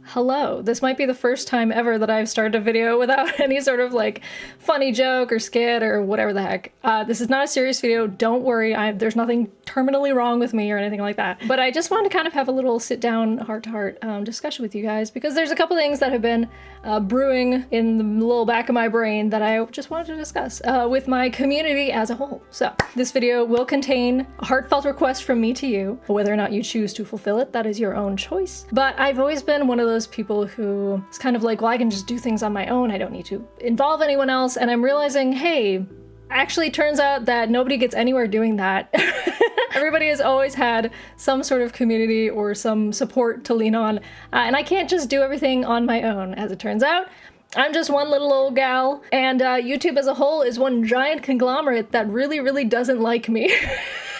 Hello. This might be the first time ever that I've started a video without any sort of like funny joke or skit or whatever the heck. This is not a serious video. Don't worry. There's nothing terminally wrong with me or anything like that. But I just wanted to kind of have a little sit down, heart-to-heart discussion with you guys because there's a couple things that have been brewing in the little back of my brain that I just wanted to discuss with my community as a whole. So this video will contain a heartfelt request from me to you. Whether or not you choose to fulfill it, that is your own choice. But I've always been one of those people who is kind of like, well, I can just do things on my own. I don't need to involve anyone else. And I'm realizing, hey, actually turns out that nobody gets anywhere doing that. Everybody has always had some sort of community or some support to lean on. And I can't just do everything on my own, as it turns out. I'm just one little old gal, and YouTube as a whole is one giant conglomerate that really, really doesn't like me.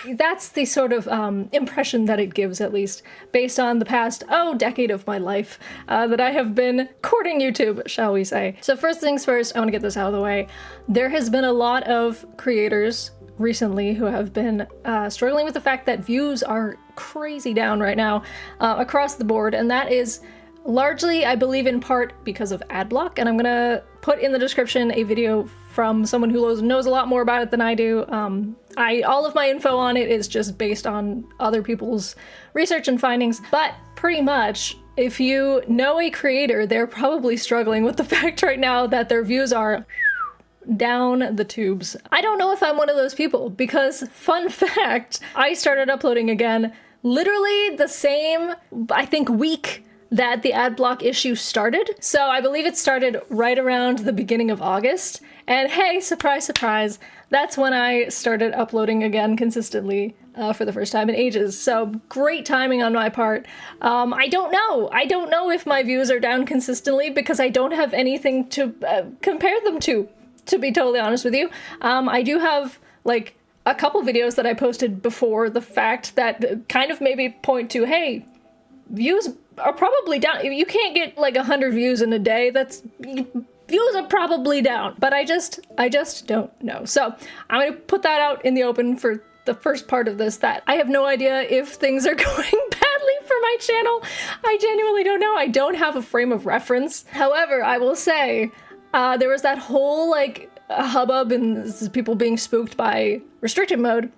That's the sort of impression that it gives, at least, based on the past, decade of my life that I have been courting YouTube, shall we say. So first things first, I want to get this out of the way. There has been a lot of creators recently who have been struggling with the fact that views are crazy down right now across the board, and that is largely, I believe, in part because of ad block, and I'm gonna put in the description a video from someone who knows a lot more about it than I do. All of my info on it is just based on other people's research and findings, but pretty much, if you know a creator, they're probably struggling with the fact right now that their views are down the tubes. I don't know if I'm one of those people, because fun fact, I started uploading again literally the same, I think, week that the ad block issue started. So I believe it started right around the beginning of August. And hey, surprise, surprise, that's when I started uploading again consistently for the first time in ages. So great timing on my part. I don't know. I don't know if my views are down consistently because I don't have anything to compare them to be totally honest with you. I do have like a couple videos that I posted before the fact that kind of maybe point to, hey, views are probably down. You can't get like 100 views in a day. Views are probably down, but I just don't know. So I'm gonna put that out in the open for the first part of this, that I have no idea if things are going badly for my channel. I genuinely don't know. I don't have a frame of reference. However, I will say there was that whole like hubbub and people being spooked by restricted mode.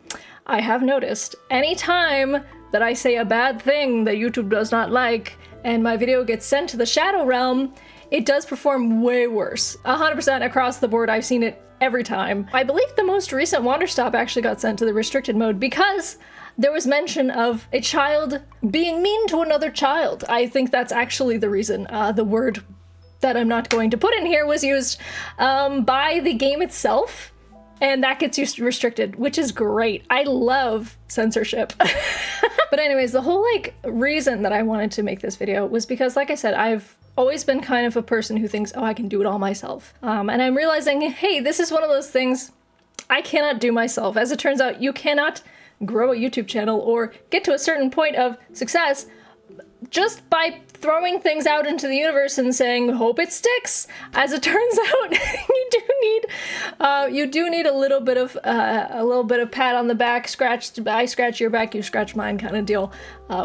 I have noticed anytime that I say a bad thing that YouTube does not like and my video gets sent to the shadow realm, it does perform way worse. 100% across the board, I've seen it every time. I believe the most recent Wanderstop actually got sent to the restricted mode because there was mention of a child being mean to another child. I think that's actually the reason. The word that I'm not going to put in here was used by the game itself, and that gets you restricted, which is great. I love censorship. But anyways, the whole like reason that I wanted to make this video was because, like I said, I've always been kind of a person who thinks, oh, I can do it all myself. And I'm realizing, hey, this is one of those things I cannot do myself. As it turns out, you cannot grow a YouTube channel or get to a certain point of success just by throwing things out into the universe and saying, hope it sticks. As it turns out, you do need a little bit of pat on the back, I scratch your back, you scratch mine kind of deal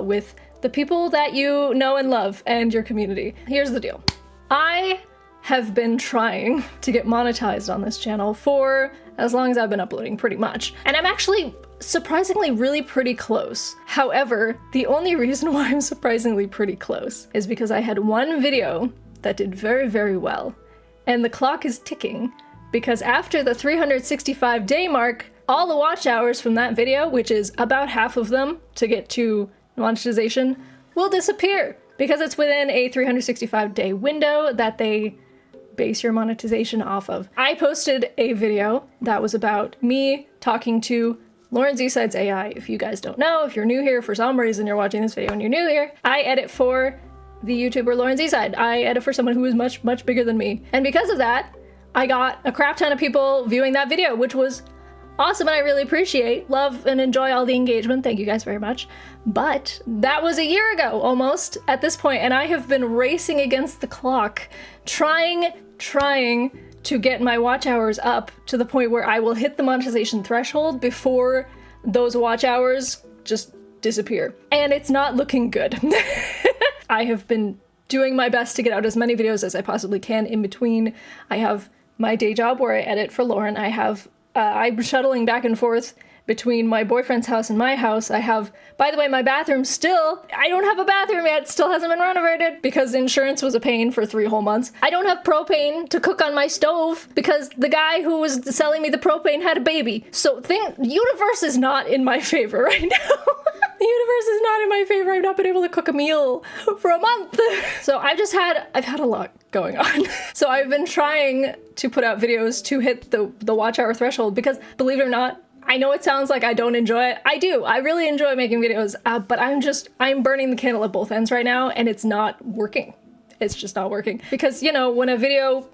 with the people that you know and love and your community. Here's the deal. I have been trying to get monetized on this channel for as long as I've been uploading, pretty much. And I'm actually surprisingly really pretty close. However, the only reason why I'm surprisingly pretty close is because I had one video that did very, very well, and the clock is ticking because after the 365-day mark, all the watch hours from that video, which is about half of them to get to monetization, will disappear because it's within a 365-day window that they base your monetization off of. I posted a video that was about me talking to Lauren Z-Side's AI. If you guys don't know, if you're new here, for some reason you're watching this video and you're new here, I edit for the YouTuber Lauren Z-Side. I edit for someone who is much, much bigger than me. And because of that, I got a crap ton of people viewing that video, which was awesome and I really appreciate. Love and enjoy all the engagement. Thank you guys very much. But that was a year ago almost at this point, and I have been racing against the clock, trying to get my watch hours up to the point where I will hit the monetization threshold before those watch hours just disappear. And it's not looking good. I have been doing my best to get out as many videos as I possibly can in between. I have my day job where I edit for Lauren. I have, I'm shuttling back and forth between my boyfriend's house and my house. I have, by the way, my bathroom still, I don't have a bathroom yet, still hasn't been renovated because insurance was a pain for 3 whole months. I don't have propane to cook on my stove because the guy who was selling me the propane had a baby. So universe is not in my favor right now. The universe is not in my favor. I've not been able to cook a meal for a month. So I've had a lot going on. So I've been trying to put out videos to hit the watch hour threshold because, believe it or not, I know it sounds like I don't enjoy it. I do. I really enjoy making videos, but I'm burning the candle at both ends right now, and it's not working. It's just not working. Because, you know, when a video,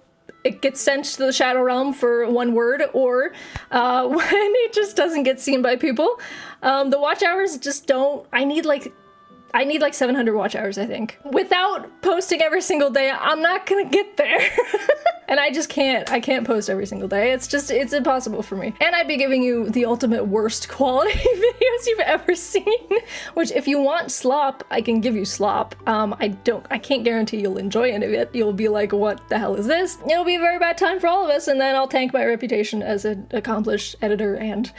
it gets sent to the shadow realm for 1 word, or when it just doesn't get seen by people, the watch hours just don't, I need like 700 watch hours, I think. Without posting every single day, I'm not gonna get there. And I can't post every single day. It's impossible for me. And I'd be giving you the ultimate worst quality videos you've ever seen, which if you want slop, I can give you slop. I can't guarantee you'll enjoy any of it. You'll be like, what the hell is this? It'll be a very bad time for all of us, and then I'll tank my reputation as an accomplished editor and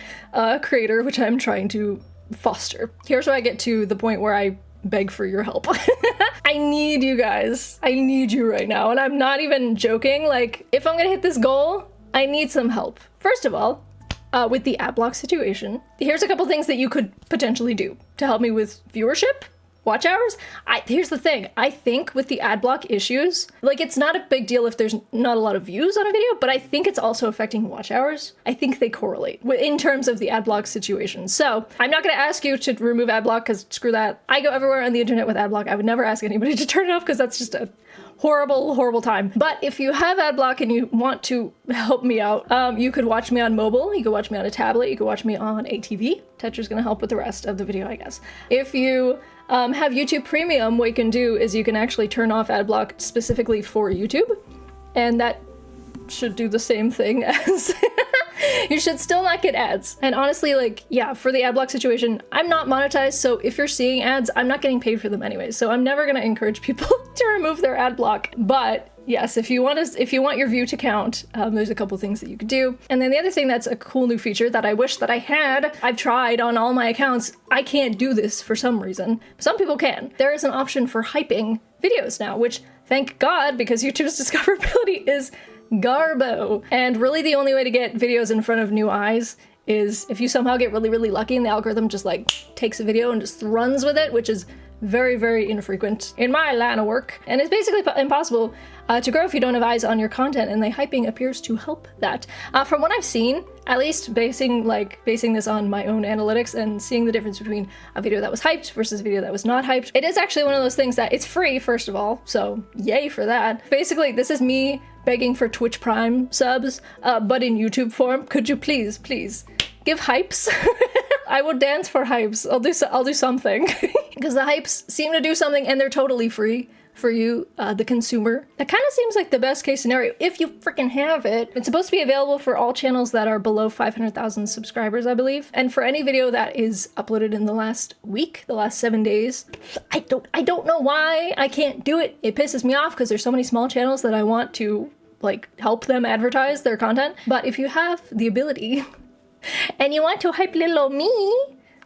creator, which I'm trying to foster. Here's where I get to the point where I beg for your help. I need you guys. I need you right now. And I'm not even joking. Like, if I'm gonna hit this goal, I need some help. First of all, with the ad block situation, here's a couple things that you could potentially do to help me with viewership, watch hours. Here's the thing. I think with the ad block issues, like, it's not a big deal if there's not a lot of views on a video, but I think it's also affecting watch hours. I think they correlate in terms of the ad block situation. So I'm not going to ask you to remove ad block because screw that. I go everywhere on the internet with ad block. I would never ask anybody to turn it off because that's just a horrible, horrible time. But if you have ad block and you want to help me out, you could watch me on mobile, you could watch me on a tablet, you could watch me on a TV. Tetra's gonna help with the rest of the video, I guess. If you have YouTube Premium, what you can do is you can actually turn off ad block specifically for YouTube, and that should do the same thing as you should still not get ads. And honestly, like, yeah, for the ad block situation, I'm not monetized, so if you're seeing ads, I'm not getting paid for them anyway, so I'm never gonna encourage people to remove their ad block. But yes, if you want your view to count, there's a couple things that you could do. And then the other thing that's a cool new feature that I wish that I had, I've tried on all my accounts, I can't do this for some reason. Some people can. There is an option for hyping videos now, which, thank God, because YouTube's discoverability is garbo. And really the only way to get videos in front of new eyes is if you somehow get really, really lucky and the algorithm just like takes a video and just runs with it, which is very, very infrequent in my line of work. And it's basically impossible to grow if you don't have eyes on your content, and the hyping appears to help that. From what I've seen, at least basing this on my own analytics and seeing the difference between a video that was hyped versus a video that was not hyped, it is actually one of those things that it's free, first of all, so yay for that. Basically, this is me begging for Twitch Prime subs, but in YouTube form. Could you please give hypes? I will dance for hypes. I'll do something. Because the hypes seem to do something and they're totally free for you, the consumer. That kind of seems like the best case scenario if you freaking have it. It's supposed to be available for all channels that are below 500,000 subscribers, I believe. And for any video that is uploaded in the last week, the last 7 days. I don't know why I can't do it. It pisses me off because there's so many small channels that I want to like help them advertise their content. But if you have the ability and you want to hype little me,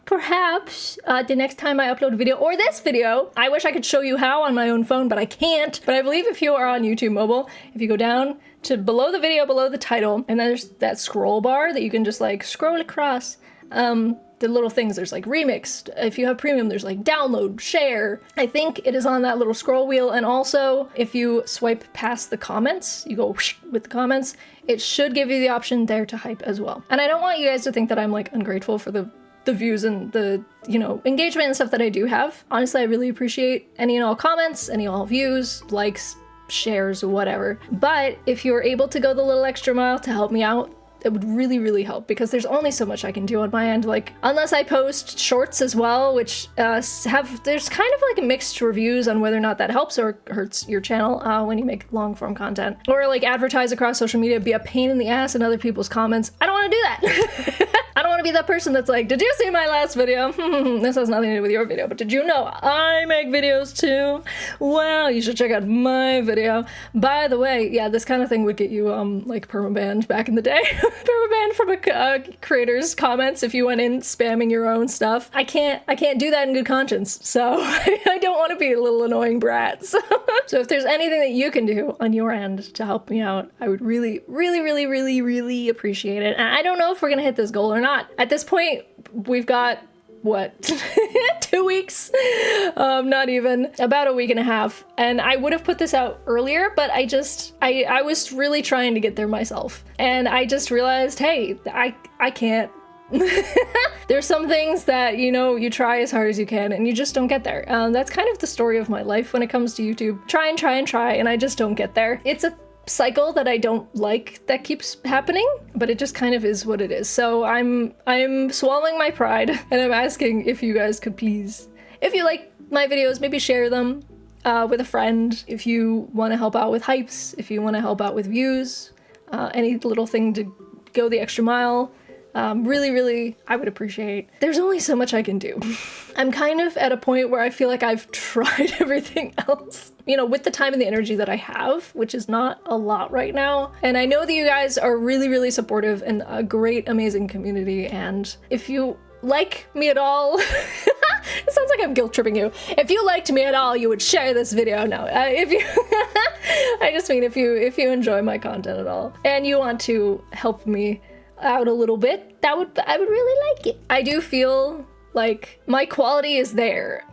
perhaps the next time I upload a video, or this video, I wish I could show you how on my own phone, but I can't. But I believe if you are on YouTube mobile, if you go down to below the video, below the title, and then there's that scroll bar that you can just like scroll across, the little things, there's like remix. If you have premium, there's like download, share. I think it is on that little scroll wheel. And also if you swipe past the comments, you go whoosh with the comments, it should give you the option there to hype as well. And I don't want you guys to think that I'm like ungrateful for the views and the, you know, engagement and stuff that I do have. Honestly, I really appreciate any and all comments, any and all views, likes, shares, whatever. But if you're able to go the little extra mile to help me out, it would really, really help, because there's only so much I can do on my end. Like, unless I post shorts as well, which there's kind of like mixed reviews on whether or not that helps or hurts your channel when you make long form content. Or like advertise across social media, be a pain in the ass in other people's comments. I don't want to do that. I don't want to be that person that's like, did you see my last video? This has nothing to do with your video, but did you know I make videos too? Well, you should check out my video. By the way, yeah, this kind of thing would get you like permabanned back in the day. Permabanned from a creator's comments if you went in spamming your own stuff. I can't do that in good conscience, so I don't want to be a little annoying brat. So if there's anything that you can do on your end to help me out, I would really, really, really, really, really appreciate it. And I don't know if we're gonna hit this goal or not. At this point, we've got, what, 2 weeks? Not even. About a week and a half. And I would have put this out earlier, but I was really trying to get there myself. And I just realized, hey, I can't. There's some things that, you know, you try as hard as you can and you just don't get there. That's kind of the story of my life when it comes to YouTube. Try and try and try, and I just don't get there. It's a cycle that I don't like that keeps happening, but it just kind of is what it is. So I'm swallowing my pride, and I'm asking if you guys could please, if you like my videos, maybe share them with a friend. If you want to help out with hypes, if you want to help out with views, any little thing to go the extra mile. Really, really, I would appreciate. There's only so much I can do. I'm kind of at a point where I feel like I've tried everything else, you know, with the time and the energy that I have, which is not a lot right now. And I know that you guys are really, really supportive and a great, amazing community. And if you like me at all, it sounds like I'm guilt tripping you. If you liked me at all, you would share this video. No, if you, I just mean if you enjoy my content at all and you want to help me out a little bit, I would really like it. I do feel like my quality is there.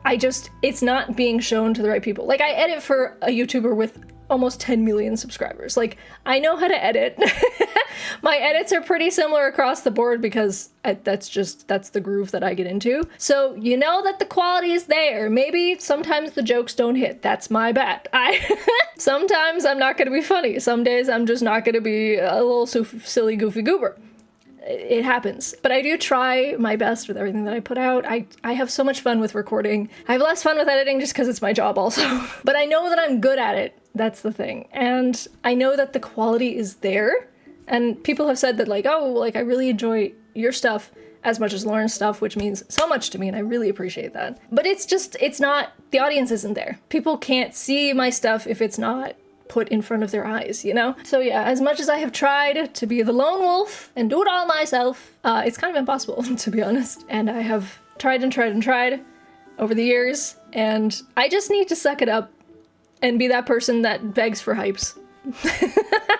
It's not being shown to the right people. Like, I edit for a YouTuber with almost 10 million subscribers. Like, I know how to edit. My edits are pretty similar across the board because that's the groove that I get into. So you know that the quality is there. Maybe sometimes the jokes don't hit. That's my bad. Sometimes I'm not gonna be funny. Some days I'm just not gonna be a little silly, goofy goober. It happens. But I do try my best with everything that I put out. I have so much fun with recording. I have less fun with editing just because it's my job also. But I know that I'm good at it. That's the thing. And I know that the quality is there. And people have said that, like, oh, like, I really enjoy your stuff as much as Lauren's stuff, which means so much to me, and I really appreciate that. But it's not, the audience isn't there. People can't see my stuff if it's not put in front of their eyes, you know? So yeah, as much as I have tried to be the lone wolf and do it all myself, it's kind of impossible, to be honest. And I have tried and tried and tried over the years, and I just need to suck it up and be that person that begs for hypes.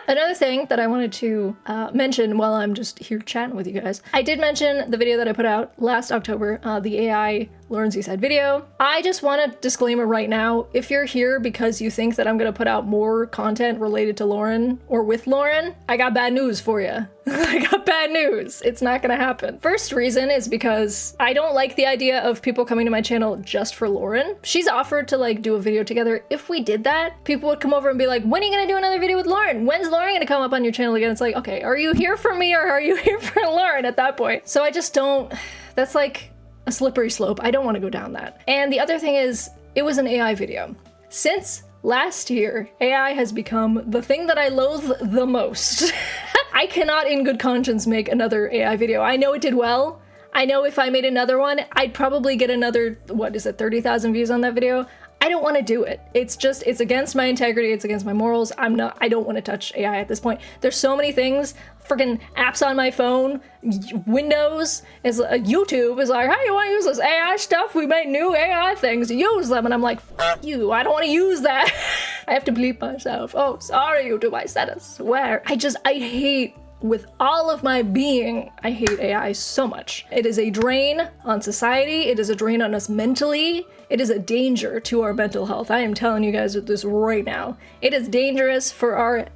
Another thing that I wanted to mention while I'm just here chatting with you guys, I did mention the video that I put out last October, the AI Lauren Seaside video. I just want a disclaimer right now. If you're here because you think that I'm gonna put out more content related to Lauren or with Lauren, I got bad news for you. I got bad news. It's not gonna happen. First reason is because I don't like the idea of people coming to my channel just for Lauren. She's offered to like do a video together. If we did that, people would come over and be like, when are you gonna do another video with Lauren? When's Lauren gonna come up on your channel again? It's like, okay, are you here for me or are you here for Lauren at that point? So I just don't, that's like a slippery slope. I don't want to go down that. And the other thing is, it was an AI video. Since last year, AI has become the thing that I loathe the most. I cannot in good conscience make another AI video. I know it did well. I know if I made another one, I'd probably get another, what is it, 30,000 views on that video. I don't want to do it. It's against my integrity. It's against my morals. I don't want to touch AI at this point. There's so many things, freaking apps on my phone, Windows, YouTube is like, hey, you want to use this AI stuff? We made new AI things, use them. And I'm like, fuck you, I don't want to use that. I have to bleep myself. Oh, sorry, YouTube, I said it, swear. I hate, with all of my being, I hate AI so much. It is a drain on society. It is a drain on us mentally. It is a danger to our mental health. I am telling you guys this right now. It is dangerous for our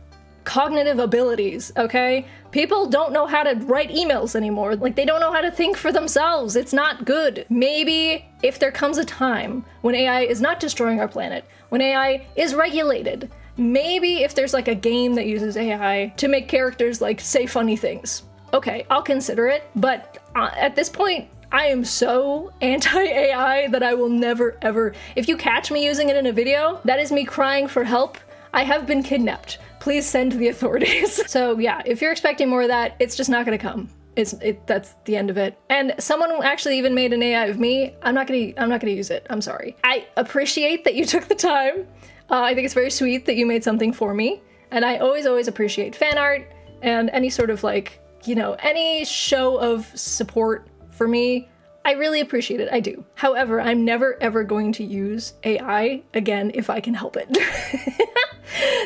cognitive abilities, okay? People don't know how to write emails anymore. Like, they don't know how to think for themselves. It's not good. Maybe if there comes a time when AI is not destroying our planet, when AI is regulated, maybe if there's like a game that uses AI to make characters like say funny things, okay, I'll consider it. But at this point, I am so anti-AI that I will never ever, if you catch me using it in a video, that is me crying for help. I have been kidnapped. Please send the authorities. So yeah, if you're expecting more of that, it's just not gonna come. That's the end of it. And someone actually even made an AI of me. I'm not gonna use it. I'm sorry. I appreciate that you took the time. I think it's very sweet that you made something for me. And I always appreciate fan art and any sort of like, you know, any show of support for me. I really appreciate it, I do. However, I'm never ever going to use AI again if I can help it.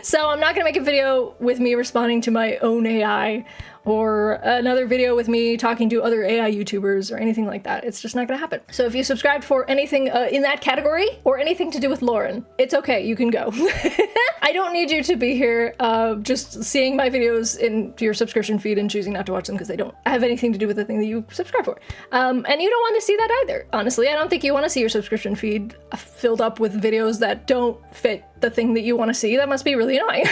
So I'm not gonna make a video with me responding to my own AI or another video with me talking to other AI YouTubers or anything like that. It's just not gonna happen. So if you subscribed for anything in that category or anything to do with Lauren, it's okay, you can go. I don't need you to be here just seeing my videos in your subscription feed and choosing not to watch them because they don't have anything to do with the thing that you subscribe for. And you don't want to see that either. Honestly, I don't think you want to see your subscription feed filled up with videos that don't fit the thing that you want to see. That must be really annoying.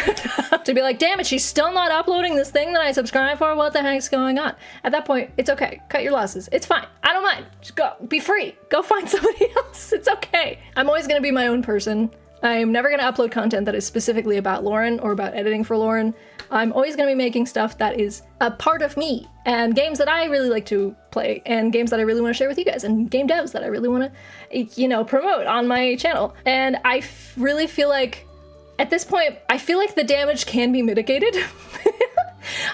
To be like, damn it, she's still not uploading this thing that I subscribe for. What the heck's going on? At that point, it's okay. Cut your losses. It's fine. I don't mind. Just go. Be free. Go find somebody else. It's okay. I'm always going to be my own person. I'm never going to upload content that is specifically about Lauren or about editing for Lauren. I'm always going to be making stuff that is a part of me and games that I really like to play and games that I really want to share with you guys and game devs that I really want to, you know, promote on my channel. And I really feel like at this point, I feel like the damage can be mitigated.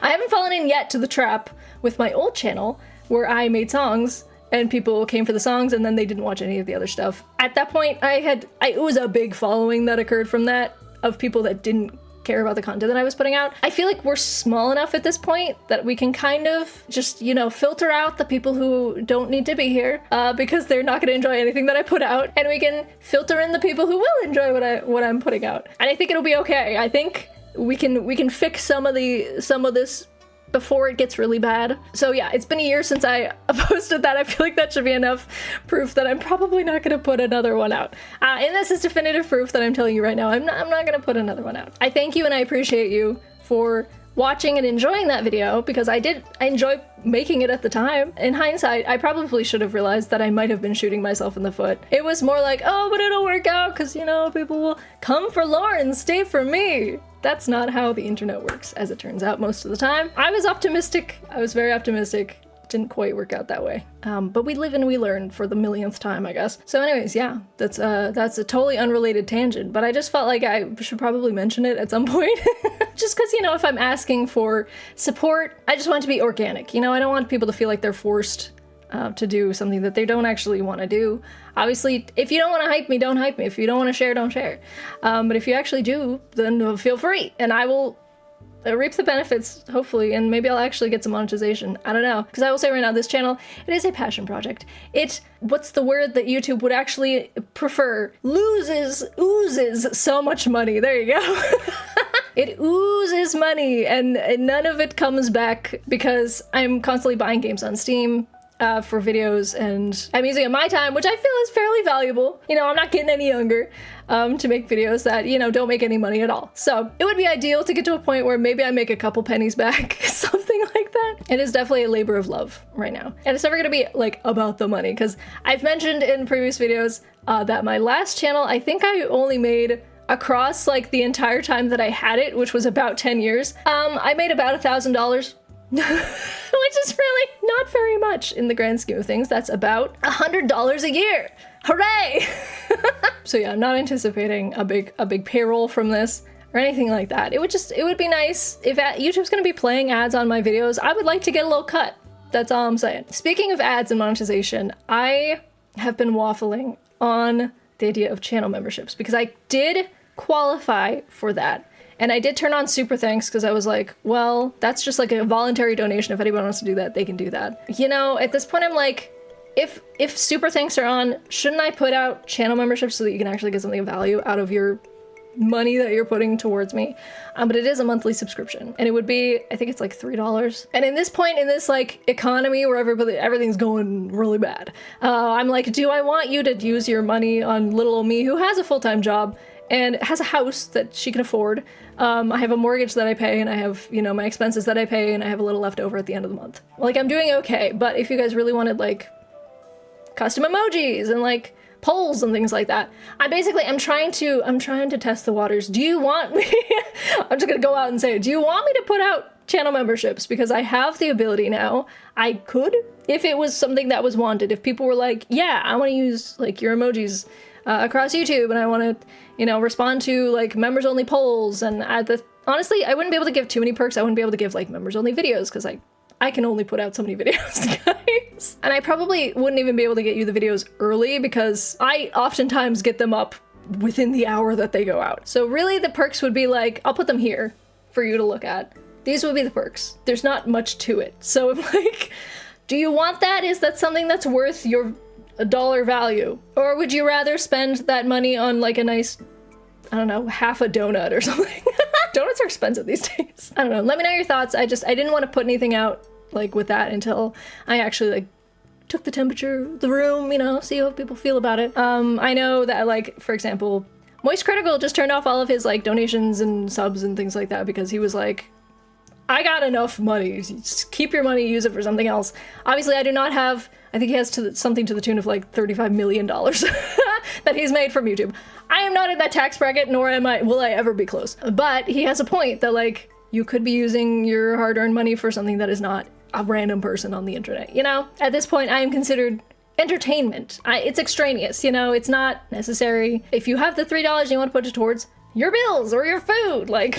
I haven't fallen in yet to the trap with my old channel where I made songs and people came for the songs and then they didn't watch any of the other stuff. At that point, it was a big following that occurred from that of people that didn't care about the content that I was putting out. I feel like we're small enough at this point that we can kind of just, you know, filter out the people who don't need to be here because they're not going to enjoy anything that I put out, and we can filter in the people who will enjoy what I'm putting out. And I think it'll be okay. I think we can fix some of this before it gets really bad. So yeah, it's been a year since I posted that. I feel like that should be enough proof that I'm probably not gonna put another one out. And this is definitive proof that I'm telling you right now. I'm not gonna put another one out. I thank you and I appreciate you for watching and enjoying that video because I enjoy making it at the time. In hindsight, I probably should have realized that I might have been shooting myself in the foot. It was more like, oh, but it'll work out because, you know, people will come for Lauren, stay for me. That's not how the internet works, as it turns out most of the time. I was optimistic. I was very optimistic. Didn't quite work out that way. But we live and we learn for the millionth time, I guess. So anyways, yeah, that's a totally unrelated tangent, but I just felt like I should probably mention it at some point. Just because, you know, if I'm asking for support, I just want it to be organic. You know, I don't want people to feel like they're forced to do something that they don't actually want to do. Obviously, if you don't want to hype me, don't hype me. If you don't want to share, don't share. But if you actually do, then feel free, and I will reap the benefits, hopefully, and maybe I'll actually get some monetization. I don't know. Because I will say right now, this channel, it is a passion project. What's the word that YouTube would actually prefer? Oozes so much money. There you go. It oozes money, and none of it comes back because I'm constantly buying games on Steam for videos, and I'm using it my time, which I feel is fairly valuable. You know, I'm not getting any younger to make videos that, you know, don't make any money at all. So it would be ideal to get to a point where maybe I make a couple pennies back, something like that. It is definitely a labor of love right now. And it's never gonna be like about the money, because I've mentioned in previous videos that my last channel, I think I only made across like the entire time that I had it, which was about 10 years, I made about $1,000. Which is really not very much in the grand scheme of things. That's about $100 a year. Hooray! So yeah, I'm not anticipating a big payroll from this or anything like that. It would be nice if YouTube's gonna be playing ads on my videos. I would like to get a little cut. That's all I'm saying. Speaking of ads and monetization, I have been waffling on the idea of channel memberships because I did qualify for that. And I did turn on super thanks because I was like, well, that's just like a voluntary donation. If anyone wants to do that, they can do that. You know, at this point, I'm like, if super thanks are on, shouldn't I put out channel memberships so that you can actually get something of value out of your money that you're putting towards me? But it is a monthly subscription, and it would be, I think it's like $3. And in this point, in this like economy where everything's going really bad, I'm like, do I want you to use your money on little old me who has a full-time job and has a house that she can afford? I have a mortgage that I pay, and I have, you know, my expenses that I pay, and I have a little left over at the end of the month. Like, I'm doing okay, but if you guys really wanted like custom emojis and like polls and things like that, I'm trying to test the waters. Do you want me? I'm just gonna go out and say, do you want me to put out channel memberships because I have the ability now. I could, if it was something that was wanted, if people were like, yeah, I want to use like your emojis across YouTube and I want to, you know, respond to like members only polls and add the, honestly, I wouldn't be able to give too many perks. I wouldn't be able to give like members only videos because I can only put out so many videos, guys. And I probably wouldn't even be able to get you the videos early because I oftentimes get them up within the hour that they go out. So really the perks would be like, I'll put them here for you to look at. These would be the perks. There's not much to it. So I'm like, do you want that? Is that something that's worth your dollar value? Or would you rather spend that money on like a nice, I don't know, half a donut or something? Donuts are expensive these days. I don't know. Let me know your thoughts. I didn't want to put anything out like with that until I actually like took the temperature of the room, you know, see how people feel about it. I know that like, for example, Moist Critical just turned off all of his like donations and subs and things like that because he was like, I got enough money. Just keep your money, use it for something else. Obviously, I do not have, I think he has something to the tune of like $35 million that he's made from YouTube. I am not in that tax bracket, nor will I ever be close. But he has a point that like, you could be using your hard-earned money for something that is not a random person on the internet, you know? At this point, I am considered entertainment. It's extraneous, you know? It's not necessary. If you have the $3 you want to put it towards your bills or your food, like,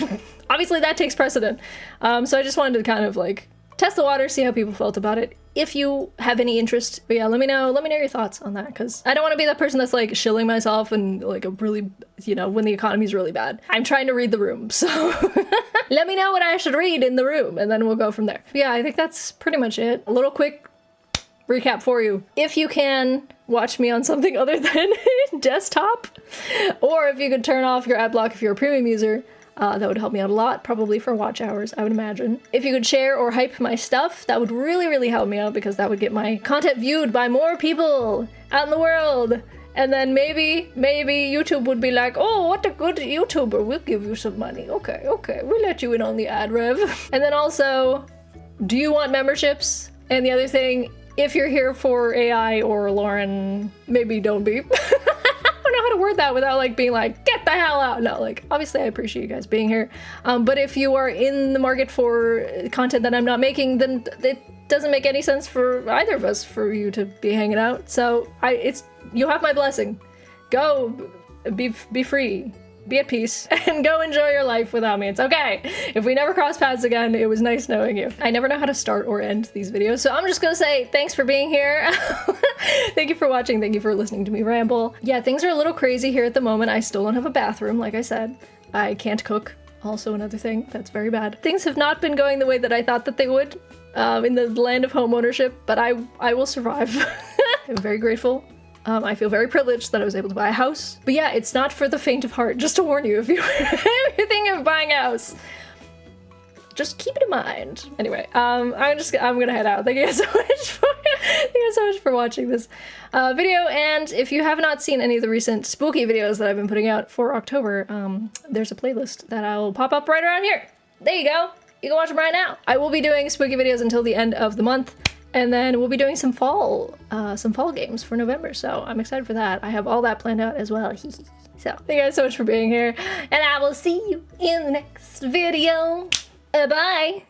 obviously that takes precedent. So I just wanted to kind of like test the water, see how people felt about it. If you have any interest, but yeah, let me know your thoughts on that, because I don't want to be that person that's like shilling myself and like a really, you know, when the economy's really bad. I'm trying to read the room, so let me know what I should read in the room and then we'll go from there. But yeah, I think that's pretty much it. A little quick recap for you. If you can watch me on something other than desktop, or if you could turn off your ad block if you're a premium user, that would help me out a lot, probably for watch hours, I would imagine. If you could share or hype my stuff, that would really, really help me out because that would get my content viewed by more people out in the world. And then maybe YouTube would be like, oh, what a good YouTuber, we'll give you some money. Okay, we'll let you in on the ad rev. And then also, do you want memberships? And the other thing, if you're here for AI or Lauren, maybe don't be. I don't know how to word that without like being like, get the hell out. No, like, obviously I appreciate you guys being here. But if you are in the market for content that I'm not making, then it doesn't make any sense for either of us for you to be hanging out. So you have my blessing. Go, be free. Be at peace and go enjoy your life without me. It's okay. If we never cross paths again, it was nice knowing you. I never know how to start or end these videos, so I'm just gonna say thanks for being here. Thank you for watching. Thank you for listening to me ramble. Yeah, things are a little crazy here at the moment. I still don't have a bathroom, like I said. I can't cook. Also another thing that's very bad. Things have not been going the way that I thought that they would in the land of home ownership, but I will survive. I'm very grateful. I feel very privileged that I was able to buy a house. But yeah, it's not for the faint of heart, just to warn you, if you're thinking of buying a house, just keep it in mind. Anyway, I'm gonna head out. Thank you guys so much for watching this video. And if you have not seen any of the recent spooky videos that I've been putting out for October, there's a playlist that I'll pop up right around here. There you go. You can watch them right now. I will be doing spooky videos until the end of the month. And then we'll be doing some fall games for November, so I'm excited for that. I have all that planned out as well. So, thank you guys so much for being here, and I will see you in the next video. Bye!